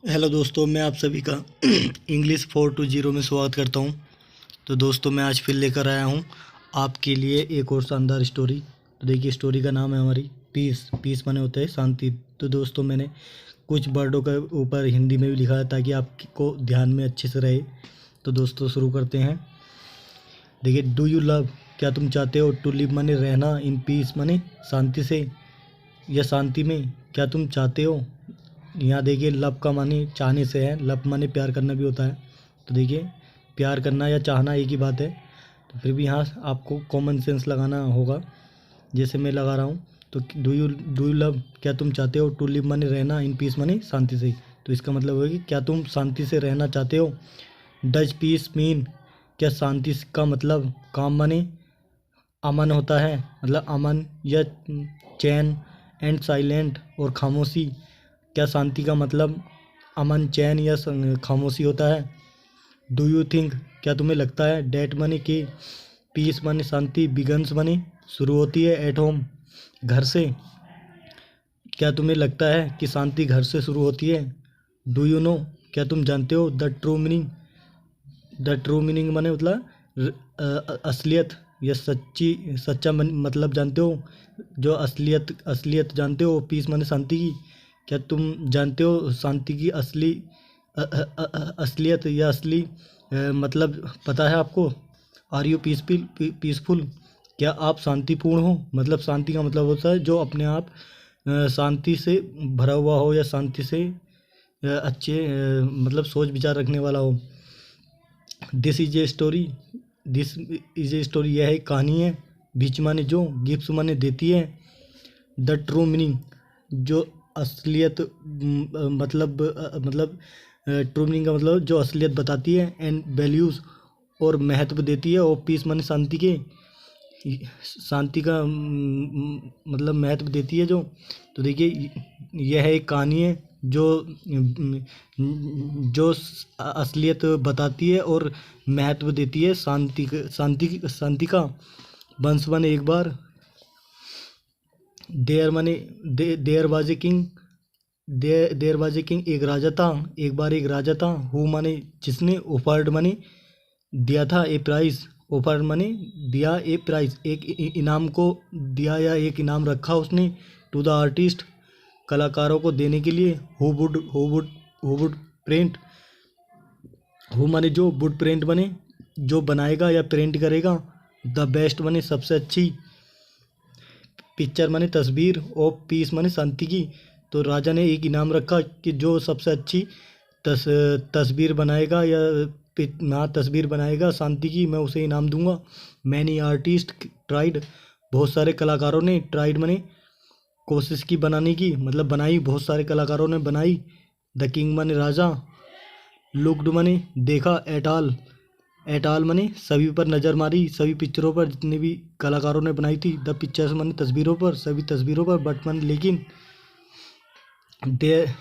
Hello दोस्तों, मैं आप सभी का इंग्लिश 420 में स्वागत करता हूं। तो दोस्तों, मैं आज फिर लेकर आया हूं आपके लिए एक और शानदार स्टोरी। तो देखिए, स्टोरी का नाम है हमारी पीस। पीस माने होता है शांति। तो दोस्तों, मैंने कुछ वर्डों के ऊपर हिंदी में भी लिखा है ताकि आपको ध्यान में अच्छे से रहे। तो दोस्तों, शुरू करते हैं। देखिए, डू यू लव, क्या तुम चाहते हो? टू लिव माने रहना, इन पीस माने शांति से या शांति में। क्या तुम चाहते हो? यहाँ देखिए, लव का माने चाहने से है। लव माने प्यार करना भी होता है। तो देखिए, प्यार करना या चाहना एक ही बात है। तो फिर भी यहाँ आपको कॉमन सेंस लगाना होगा, जैसे मैं लगा रहा हूँ। तो डू यू लव, क्या तुम चाहते हो? टू लिव माने रहना, इन पीस माने शांति से। तो इसका मतलब होगा कि क्या तुम शांति से रहना चाहते हो? डज पीस मीन, क्या शांति का मतलब काम माने अमन होता है, मतलब अमन या चैन। एंड साइलेंट, और खामोशी, क्या शांति का मतलब अमन, चैन या खामोशी होता है? डू यू थिंक, क्या तुम्हें लगता है? डैट मनी कि, पीस मनी शांति, बिगन्स मनी शुरू होती है, एट होम घर से। क्या तुम्हें लगता है कि शांति घर से शुरू होती है? डू यू नो, क्या तुम जानते हो? द ट्रू मीनिंग माने मतलब असलियत या सच्चा मतलब जानते हो? जो असलियत जानते हो? पीस माने शांति की, क्या तुम जानते हो शांति की असली असलियत या असली मतलब पता है आपको? आर यू पीसफुल, क्या आप शांतिपूर्ण हो? मतलब शांति का मतलब होता है जो अपने आप शांति से भरा हुआ हो या शांति से अच्छे मतलब सोच विचार रखने वाला हो। This is a story, this is a story, यह एक कहानी है। बीच माने जो, गिफ्ट माने देती है। द ट्रू मीनिंग, जो असलियत मतलब ट्रू मीनिंग का मतलब जो असलियत बताती है। एंड वैल्यूज़, और महत्व देती है। और पीस माने शांति के, शांति का मतलब महत्व देती है जो। तो देखिए, यह एक कहानी है जो असलियत बताती है और महत्व देती है शांति का। वंस माने एक बार, देयर माने there was a king, there was a king एक राजा था, एक बार एक राजा था। हु माने जिसने, ऑफर्ड माने दिया था, ए प्राइज, ऑफर माने दिया, ए प्राइज एक इनाम को दिया या एक इनाम रखा उसने। टू द आर्टिस्ट, कलाकारों को देने के लिए। हु वुड प्रिंट, हु माने जो, वुड प्रिंट माने जो बनाएगा या प्रिंट करेगा। द बेस्ट माने सबसे अच्छी, पिक्चर माने तस्वीर, और पीस माने शांति की। तो राजा ने एक इनाम रखा कि जो सबसे अच्छी तस्वीर बनाएगा या हाँ तस्वीर बनाएगा शांति की, मैं उसे इनाम दूंगा। मैनी आर्टिस्ट ट्राइड, बहुत सारे कलाकारों ने, ट्राइड माने कोशिश की बनाने की, मतलब बनाई, बहुत सारे कलाकारों ने बनाई। द किंग माने राजा, लुक्ड माने देखा, एट ऑल माने सभी पर नज़र मारी, सभी पिक्चरों पर जितनी भी कलाकारों ने बनाई थी। द पिक्चर्स माने तस्वीरों पर, सभी तस्वीरों पर। देर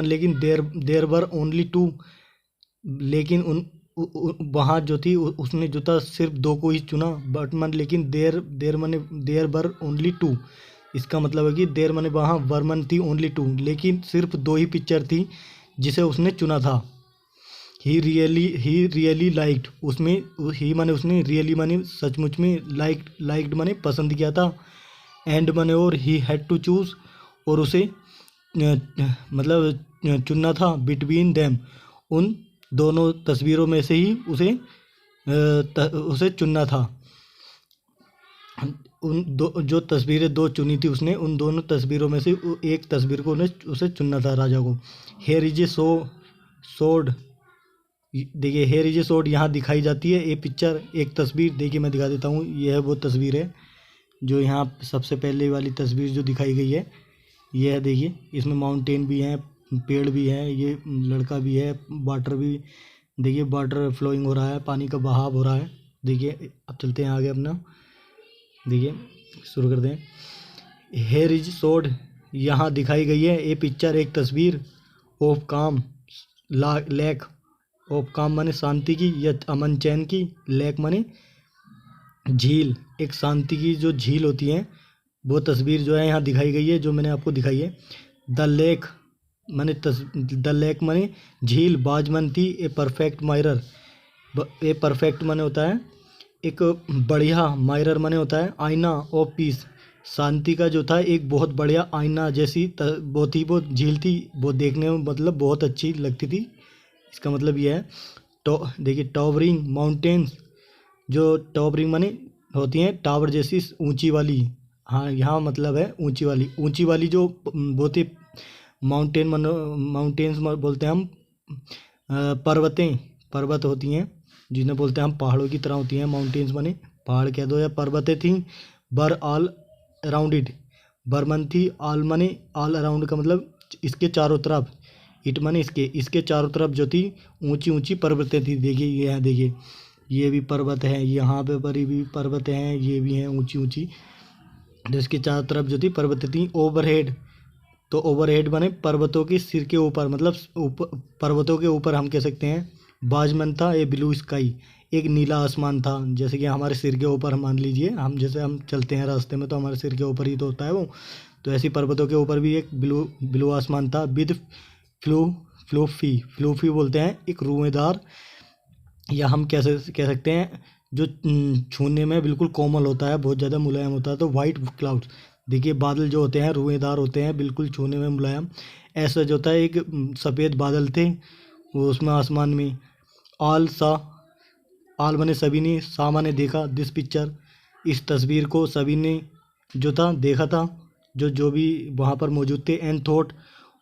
लेकिन देर वर ओनली टू, लेकिन वहाँ जो थी उसने जो था सिर्फ दो को ही चुना। लेकिन देर माने देर वर ओनली टू, इसका मतलब है कि देर माने वहाँ, वर मन थी, ओनली टू, लेकिन सिर्फ दो ही पिक्चर थी जिसे उसने चुना था। ही रियली लाइक्ड, उसमें ही माने उसने, रियली माने सचमुच में, लाइक्ड माने पसंद किया था। एंड माने और, ही हैड टू चूज, और उसे मतलब चुनना था। बिटवीन देम, उन दोनों तस्वीरों में से ही उसे चुनना था। उन दो जो तस्वीरें दो चुनी थी उसने, उन दोनों तस्वीरों में से एक तस्वीर को उसे चुनना था, राजा को। हेयर इज ए सोड, देखिए हेयर इज ए सोड यहाँ दिखाई जाती है। ए पिक्चर, एक तस्वीर, देखिए मैं दिखा देता हूँ। यह वो तस्वीर है जो यहाँ सबसे पहले वाली तस्वीर जो दिखाई गई है। यह देखिए, इसमें माउंटेन भी हैं, पेड़ भी हैं, ये लड़का भी है, वाटर भी, देखिए वाटर फ्लोइंग हो रहा है, पानी का बहाव हो रहा है। देखिए, अब चलते हैं आगे अपना, देखिए शुरू करते हैं। हेयर इज सोड, यहाँ दिखाई गई है। ए पिक्चर, एक तस्वीर। ऑफ काम, लेक, ऑफ काम माने शांति की या अमन चैन की। लेक माने झील, एक शांति की जो झील होती है, वो तस्वीर जो है यहाँ दिखाई गई है, जो मैंने आपको दिखाई है। द लेक, माने द लेक माने झील, बाजमंती a perfect mirror, a perfect माने होता है एक बढ़िया, मायरर माने होता है आईना, ऑफ पीस शांति का जो था एक बहुत बढ़िया आईना जैसी बहुत ही वो झील थी, वो देखने में मतलब बहुत अच्छी लगती थी। इसका मतलब यह है। तो देखिए टॉवरिंग माउंटेन्स, जो टॉवरिंग माने होती हैं टावर जैसी ऊंची वाली, हाँ यहाँ मतलब है ऊंची वाली जो बहुत ही माउंटेन्स बोलते हैं हम, पर्वत होती हैं जिन्हें बोलते हैं हम पहाड़ों की तरह होती हैं। माउंटेन्स माने पहाड़ कह दो या पर्वतें थी। बर ऑल अराउंड इट, बरमंथी ऑल माने ऑल अराउंड का मतलब इसके चारों तरफ, इट माने इसके चारों तरफ जो थी ऊंची ऊंची पर्वतें थी। देखिए ये है, देखिए ये भी पर्वत है, यहाँ पे पर भी पर्वतें हैं, ये भी हैं ऊंची ऊंची, जिसके चारों तरफ जो थी पर्वतें थी। ओवरहेड, तो ओवरहेड माने पर्वतों के सिर के ऊपर, मतलब पर्वतों के ऊपर हम कह सकते हैं। बाजमन था ए ब्लू स्काई, एक नीला आसमान था, जैसे कि हमारे सिर के ऊपर मान लीजिए, हम जैसे हम चलते हैं रास्ते में तो हमारे सिर के ऊपर ही तो होता है वो, तो ऐसी पर्वतों के ऊपर भी एक ब्लू आसमान था। विद फ्लूफी बोलते हैं एक रुएदार, या हम कैसे कह सकते हैं जो छूने में बिल्कुल कोमल होता है, बहुत ज़्यादा मुलायम होता है। तो वाइट क्लाउड्स, देखिए बादल जो होते हैं रुएदार होते हैं, बिल्कुल छूने में मुलायम। ऐसा जो होता है एक सफ़ेद बादल थे वो उसमें आसमान में। आल बने सभी ने, सामा ने देखा, दिस पिक्चर, इस तस्वीर को सभी ने जो था देखा था, जो भी वहाँ पर मौजूद थे। एंड थॉट,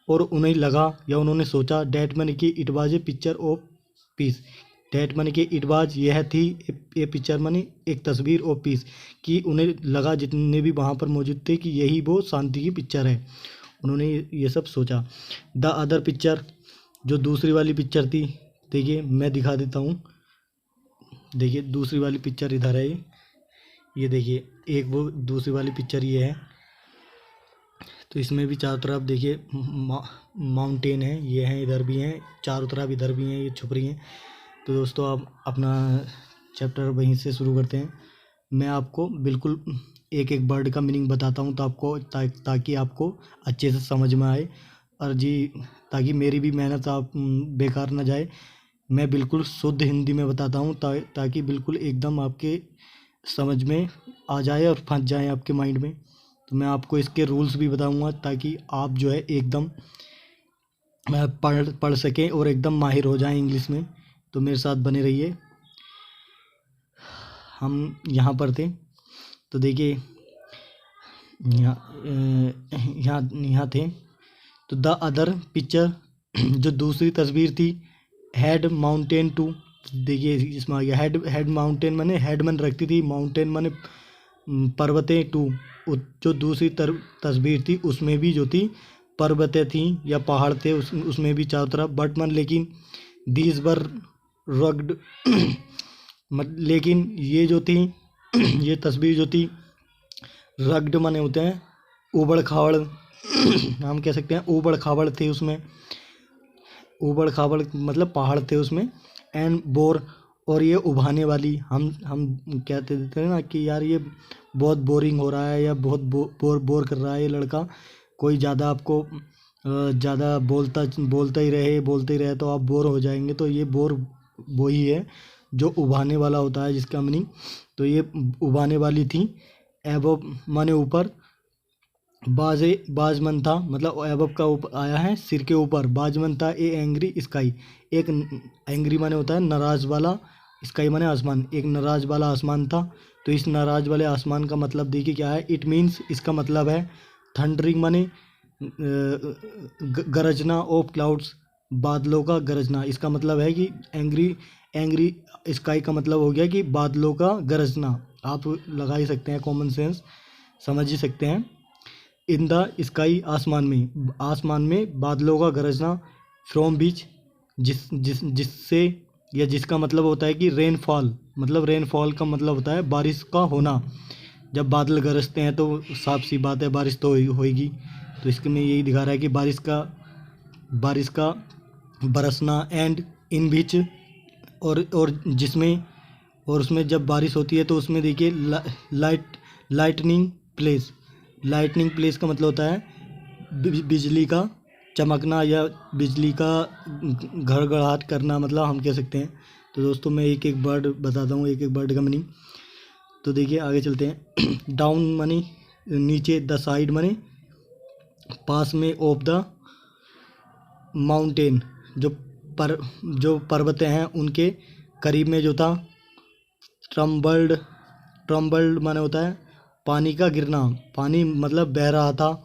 और उन्हें लगा या उन्होंने सोचा, डैट मन की it was a picture of peace, that मन के इट वाज यह थी, ए पिक्चर मनी एक तस्वीर ऑफ पीस, कि उन्हें लगा जितने भी वहाँ पर मौजूद थे कि यही वो शांति की पिक्चर है, उन्होंने ये सब सोचा। द अदर पिक्चर, जो दूसरी वाली पिक्चर थी, देखिए मैं दिखा देता हूँ, देखिए दूसरी वाली पिक्चर इधर है, ये देखिए एक वो दूसरी वाली पिक्चर ये है। तो इसमें भी चारों तरफ देखिए माउंटेन है, ये हैं इधर भी हैं, चारों तरफ इधर भी हैं, ये छुप रही हैं। तो दोस्तों आप अपना चैप्टर वहीं से शुरू करते हैं। मैं आपको बिल्कुल एक एक वर्ड का मीनिंग बताता हूँ, तो आपको ताकि आपको अच्छे से समझ में आए, और जी ताकि मेरी भी मेहनत आप बेकार ना जाए। मैं बिल्कुल शुद्ध हिंदी में बताता हूँ ताकि बिल्कुल एकदम आपके समझ में आ जाए और फंस जाए आपके माइंड में। तो मैं आपको इसके रूल्स भी बताऊंगा ताकि आप जो है एकदम पढ़ सकें और एकदम माहिर हो जाएं इंग्लिश में। तो मेरे साथ बने रहिए। हम यहाँ पर थे, तो देखिए यहाँ थे। तो द अदर पिक्चर, जो दूसरी तस्वीर थी, हेड माउंटेन टू, देखिए इसमें आ गया हेड माउंटेन माने हेड मन रखती थी, माउंटेन माने पर्वतें, टू जो दूसरी तस्वीर थी उसमें भी जो थी पर्वतें थी या पहाड़ थे, उसमें भी चारों तरफ। बट मन लेकिन दीज वर रग्ड लेकिन ये जो थी ये तस्वीर जो थी, रग्ड माने होते हैं ऊबड़ खाबड़ हम कह सकते हैं ऊबड़ खाबड़ थे उसमें, ऊबड़ खाबड़ मतलब पहाड़ थे उसमें। एंड बोर, और ये उभाने वाली, हम कहते थे ना कि यार ये बहुत बोरिंग हो रहा है या बहुत बोर कर रहा है ये लड़का, कोई ज़्यादा आपको ज़्यादा बोलते ही रहे तो आप बोर हो जाएंगे। तो ये बोर वही है जो उभाने वाला होता है जिसका मीनिंग। तो ये उभाने वाली थी। एबव माने ऊपर, बाजमन था मतलब एबव का ऊपर आया है सिर के ऊपर, बाजमन था ए एंग्री स्काई, एक एंग्री माने होता है नाराज वाला, स्काई माने आसमान, एक नाराज वाला आसमान था। तो इस नाराज वाले आसमान का मतलब देखिए क्या है, इट मीन्स इसका मतलब है थंडरिंग माने गरजना ऑफ क्लाउड्स, बादलों का गरजना। इसका मतलब है कि एंग्री स्काई का मतलब हो गया कि बादलों का गरजना, आप लगा ही सकते हैं, कॉमन सेंस समझ ही सकते हैं। इन द स्काई, आसमान में बादलों का गरजना। फ्रॉम बीच, जिससे या जिसका मतलब होता है कि रेनफॉल, मतलब रेनफॉल का मतलब होता है बारिश का होना। जब बादल गरजते हैं तो साफ सी बात है बारिश तो होएगी। तो इसके में यही दिखा रहा है कि बारिश का बरसना। एंड इन बीच, और जिसमें, और उसमें जब बारिश होती है तो उसमें देखिए लाइटनिंग प्लेस का मतलब होता है बिजली का चमकना या बिजली का घड़घड़ाहट करना, मतलब हम कह सकते हैं। तो दोस्तों मैं एक एक वर्ड बताता हूँ, एक एक वर्ड का मीनिंग। तो देखिए आगे चलते हैं। डाउन माने नीचे, द साइड माने पास में, ऑफ द माउंटेन जो पर्वतें हैं उनके करीब में जो था। ट्रम्बल्ड माने होता है पानी का गिरना, पानी मतलब बह रहा था।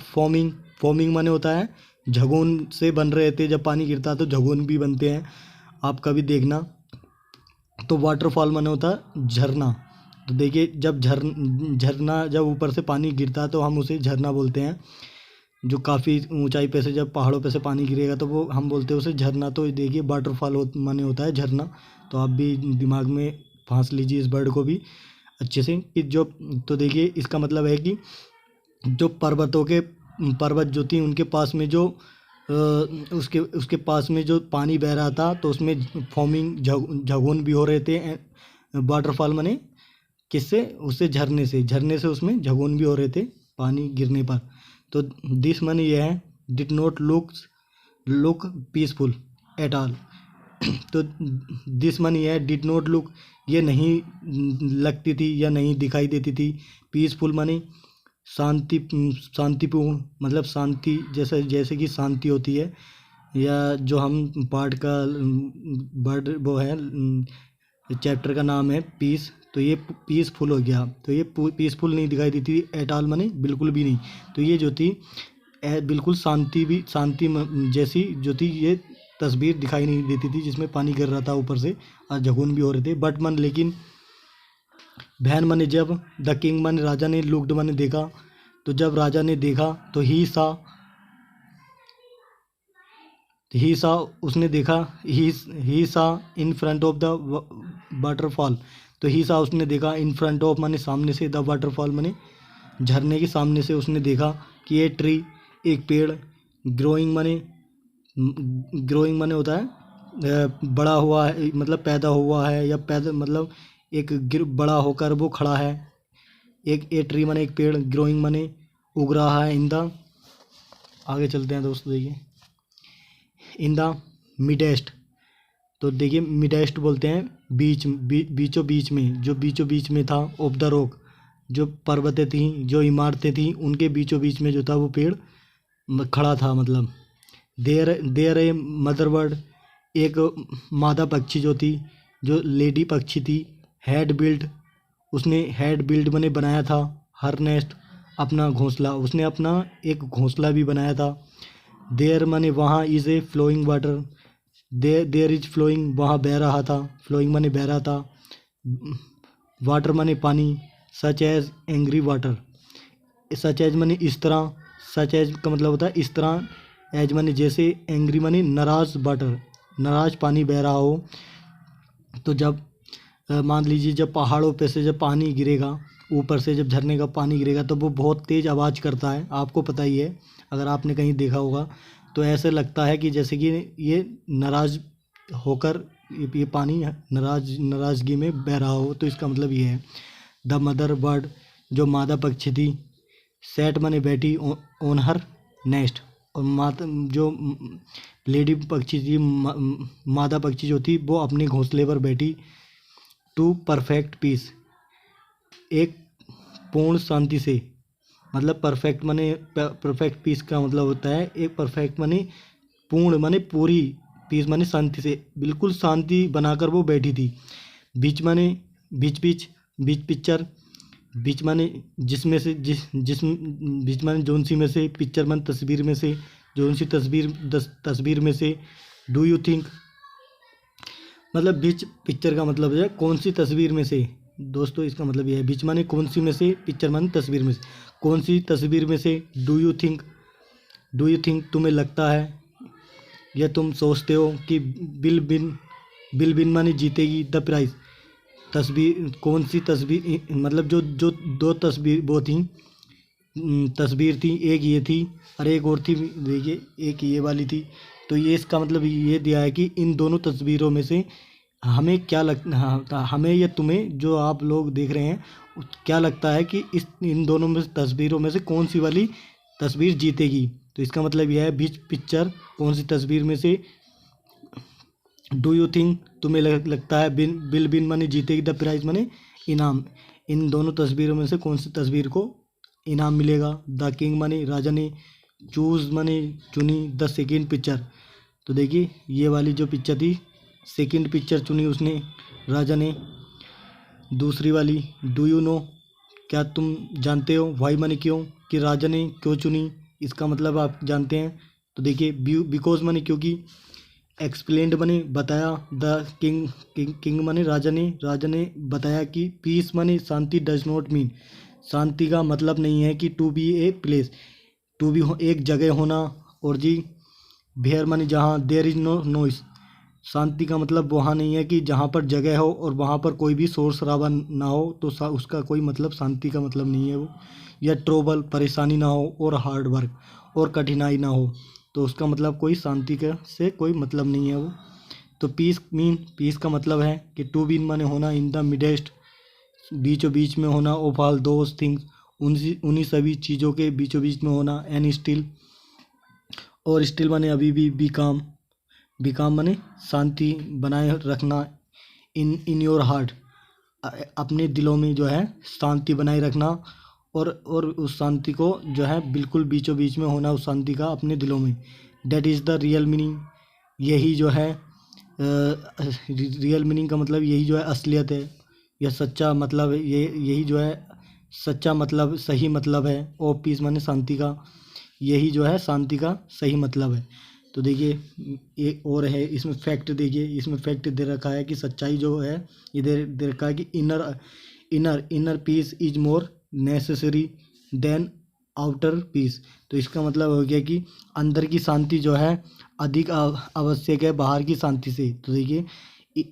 फॉमिंग माने होता है झगोन से बन रहे थे, जब पानी गिरता है तो झगोन भी बनते हैं, आप कभी देखना। तो वाटरफॉल माने होता है झरना। तो देखिए जब झरना जब ऊपर से पानी गिरता है तो हम उसे झरना बोलते हैं। जो काफ़ी ऊंचाई पे से जब पहाड़ों पे से पानी गिरेगा तो वो हम बोलते हैं उसे झरना। तो देखिए वाटरफॉल माने होता है झरना। तो आप भी दिमाग में फांस लीजिए इस वर्ड को भी अच्छे से कि जो। तो देखिए इसका मतलब है कि जो पर्वत जो थी उनके पास में जो उसके पास में जो पानी बह रहा था तो उसमें फॉर्मिंग झगोन भी हो रहे थे। वाटरफॉल माने किससे, उससे झरने से उसमें झगोन भी हो रहे थे पानी गिरने पर। तो दिस माने यह है did not look peaceful at all. तो दिस माने यह है डिड नॉट लुक, ये नहीं लगती थी या नहीं दिखाई देती थी। पीसफुल माने शांतिपूर्ण, मतलब शांति जैसे कि शांति होती है, या जो हम पार्ट का वर्ड वो है चैप्टर का नाम है पीस। तो ये पीसफुल हो गया। तो ये पीसफुल नहीं दिखाई देती थी एट ऑल माने बिल्कुल भी नहीं। तो ये जो थी बिल्कुल शांति जैसी जो थी ये तस्वीर दिखाई नहीं देती थी, जिसमें पानी गिर रहा था ऊपर से और झगुन भी हो रहे थे। बट मन लेकिन, बहन माने जब, द किंग माने राजा ने, लुक्ड माने देखा। तो जब राजा ने देखा तो ही सा उसने देखा, ही सा in front of the waterfall. तो ही सा उसने देखा, इन फ्रंट ऑफ माने सामने से, द वाटरफॉल माने झरने के सामने से उसने देखा कि ये ट्री एक पेड़, ग्रोइंग माने होता है बड़ा हुआ है, मतलब पैदा हुआ है, या पैदा मतलब एक बड़ा होकर वो खड़ा है। एक ए ट्री माने एक पेड़, ग्रोइंग माने उग रहा है, इन द, आगे चलते हैं दोस्तों देखिए, इन द मिडेस्ट। तो देखिए मिडेस्ट बोलते हैं बीचों बीच में, जो बीचों बीच में था, ऑफ द रॉक, जो पर्वतें थीं, जो इमारतें थीं, उनके बीचों बीच में जो था वो पेड़ खड़ा था। मतलब देयर ए मदर बर्ड, एक मादा पक्षी जो थी, जो लेडी पक्षी थी, उसने हैड बिल्ड माने बनाया था, हर नेस्ट अपना घोंसला, उसने अपना एक घोंसला भी बनाया था। देयर माने वहाँ, is a flowing water, there is flowing वहाँ बह रहा था, फ्लोइंग माने बह रहा था, वाटर माने पानी, such as angry water, such as माने इस तरह, सच एज का मतलब होता है इस तरह, एज माने जैसे, एंग्री माने नाराज वाटर, नाराज पानी बह रहा हो। तो जब मान लीजिए जब पहाड़ों पे से जब पानी गिरेगा, ऊपर से जब झरने का पानी गिरेगा तो वो बहुत तेज़ आवाज़ करता है, आपको पता ही है अगर आपने कहीं देखा होगा। तो ऐसे लगता है कि जैसे कि ये नाराज़ होकर ये पानी नाराज़गी में बह रहा हो। तो इसका मतलब ये है। द मदर बर्ड, जो मादा पक्षी थी, सेट माने बैठी, ऑन हर नेस्ट, और माता जो लेडी पक्षी थी, मादा पक्षी जो थी वो अपने घोंसले पर बैठी। टू परफेक्ट पीस, एक पूर्ण शांति से, मतलब परफेक्ट पीस का मतलब होता है एक परफेक्ट माने पूर्ण माने पूरी, पीस माने शांति से, बिल्कुल शांति बनाकर वो बैठी थी। बीच माने बीच पिक्चर, बीच माने जिसमें से बीच माने जोन सी में से, पिक्चर माने तस्वीर में से, जोन सी तस्वीर में से। डू यू थिंक, मतलब बीच पिक्चर का मतलब है कौन सी तस्वीर में से। दोस्तों इसका मतलब यह है, बीच माने कौन सी में से, पिक्चर माने तस्वीर में से, कौन सी तस्वीर में से। डू यू थिंक तुम्हें लगता है, या तुम सोचते हो कि बिल बिन माने जीतेगी द प्राइज, तस्वीर कौन सी तस्वीर, मतलब जो दो तस्वीर वो थी, तस्वीर थी, एक ये थी और एक और थी, देखिए एक ये वाली थी। तो ये इसका मतलब ये दिया है कि इन दोनों तस्वीरों में से हमें क्या हमें या तुम्हें, जो आप लोग देख रहे हैं, क्या लगता है कि इन दोनों में तस्वीरों में से कौन सी वाली तस्वीर जीतेगी। तो इसका मतलब यह है विच पिक्चर, कौन सी तस्वीर में से डू यू थिंक, तुम्हें लगता है विल विन माने जीतेगी, द प्राइज माने इनाम, इन दोनों तस्वीरों में से कौन सी तस्वीर को इनाम मिलेगा। द किंग माने राजा ने, चूज माने चुनी, द सेकेंड पिक्चर, तो देखिए ये वाली जो पिक्चर थी सेकेंड पिक्चर चुनी उसने राजा ने। दूसरी वाली डू यू नो, क्या तुम जानते हो, वाई माने क्यों, कि राजा ने क्यों चुनी, इसका मतलब आप जानते हैं। तो देखिए बिकॉज माने क्योंकि, एक्सप्लेन्ड माने बताया, द किंग माने राजा ने बताया कि पीस माने शांति, डज नॉट मीन, शांति का मतलब नहीं है कि to be a place, to be एक जगह होना, और जी वेयर माने जहाँ, देयर इज नो नॉइस, शांति का मतलब वहाँ नहीं है कि जहाँ पर जगह हो और वहाँ पर कोई भी शोर शराबा ना हो, तो उसका कोई मतलब शांति का मतलब नहीं है वो। या ट्रबल परेशानी ना हो, और हार्ड वर्क और कठिनाई ना हो, तो उसका मतलब कोई शांति का से कोई मतलब नहीं है वो। तो पीस का मतलब है कि टू बी माने होना, इन द मिडेस्ट बीचों बीच में होना, ऑफ ऑल दोज थिंग्स उन्हीं सभी चीज़ों के बीचों बीच में होना, एंड स्टिल, और स्टिल माने अभी भी, बी काम माने शांति बनाए रखना, इन योर हार्ट अपने दिलों में जो है शांति बनाए रखना, और उस शांति को जो है बिल्कुल बीचों बीच में होना, उस शांति का अपने दिलों में। That is the real meaning, यही जो है रियल मीनिंग का मतलब यही जो है असलियत है, या सच्चा मतलब यही जो है सच्चा मतलब, सही मतलब है। और पीस माने शांति का, यही जो है शांति का सही मतलब है। तो देखिए एक और है इसमें फैक्ट, देखिए इसमें फैक्ट दे रखा है कि सच्चाई जो है ये दे रखा है कि inner peace is more necessary than outer peace. तो इसका मतलब हो गया कि अंदर की शांति जो है अधिक आवश्यक है बाहर की शांति से। तो देखिए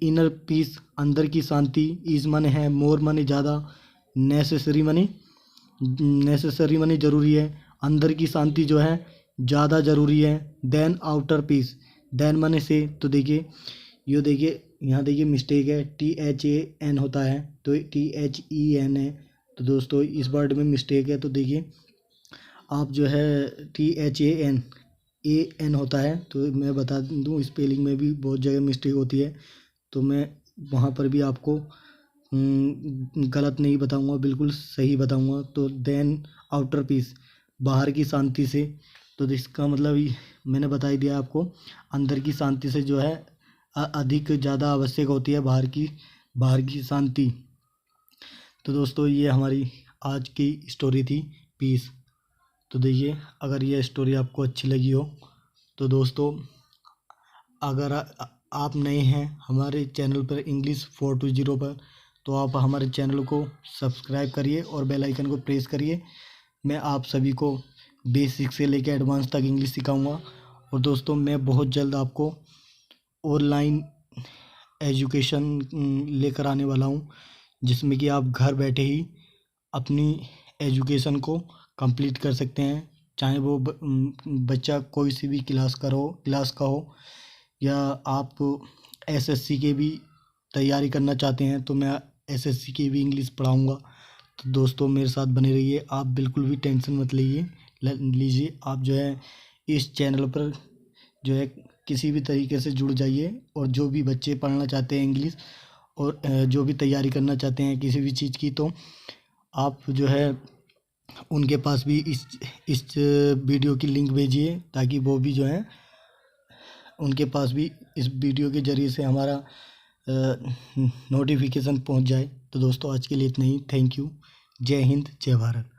इनर पीस अंदर की शांति, इज माने है, मोर माने ज़्यादा, नेसेसरी माने ज़रूरी है, अंदर की शांति जो है ज़्यादा ज़रूरी है, देन आउटर पीस, देन माने से। तो देखिए ये देखिए यहाँ देखिए मिस्टेक है, THAN होता है तो THEN है। तो दोस्तों इस वर्ड में मिस्टेक है, तो देखिए आप जो है THAN होता है, तो मैं बता दूँ स्पेलिंग में भी बहुत जगह मिस्टेक होती है, तो मैं वहाँ पर भी आपको गलत नहीं बताऊँगा, बिल्कुल सही बताऊँगा। तो देन आउटर पीस, बाहर की शांति से, तो इसका मतलब मैंने बता ही दिया आपको, अंदर की शांति से जो है अधिक ज़्यादा आवश्यक होती है बाहर की शांति। तो दोस्तों ये हमारी आज की स्टोरी थी पीस। तो देखिए अगर ये स्टोरी आपको अच्छी लगी हो तो दोस्तों, अगर आप नए हैं हमारे चैनल पर इंग्लिश 420 पर, तो आप हमारे चैनल को सब्सक्राइब करिए और बेल आइकन को प्रेस करिए। मैं आप सभी को बेसिक से लेकर एडवांस तक इंग्लिश सिखाऊंगा। और दोस्तों मैं बहुत जल्द आपको ऑनलाइन एजुकेशन लेकर आने वाला हूं, जिसमें कि आप घर बैठे ही अपनी एजुकेशन को कंप्लीट कर सकते हैं, चाहे वो बच्चा कोई सी भी क्लास का हो, या आप SSC के भी तैयारी करना चाहते हैं तो मैं SSC की भी इंग्लिश पढ़ाऊँगा। तो दोस्तों मेरे साथ बने रहिए, आप बिल्कुल भी टेंशन मत लीजिए। आप जो है इस चैनल पर जो है किसी भी तरीके से जुड़ जाइए, और जो भी बच्चे पढ़ना चाहते हैं इंग्लिश, और जो भी तैयारी करना चाहते हैं किसी भी चीज़ की, तो आप जो है उनके पास भी इस वीडियो की लिंक भेजिए, ताकि वो भी जो है उनके पास भी इस वीडियो के ज़रिए से हमारा नोटिफिकेशन पहुंच जाए। तो दोस्तों आज के लिए इतना ही। Thank you. जय हिंद, जय भारत।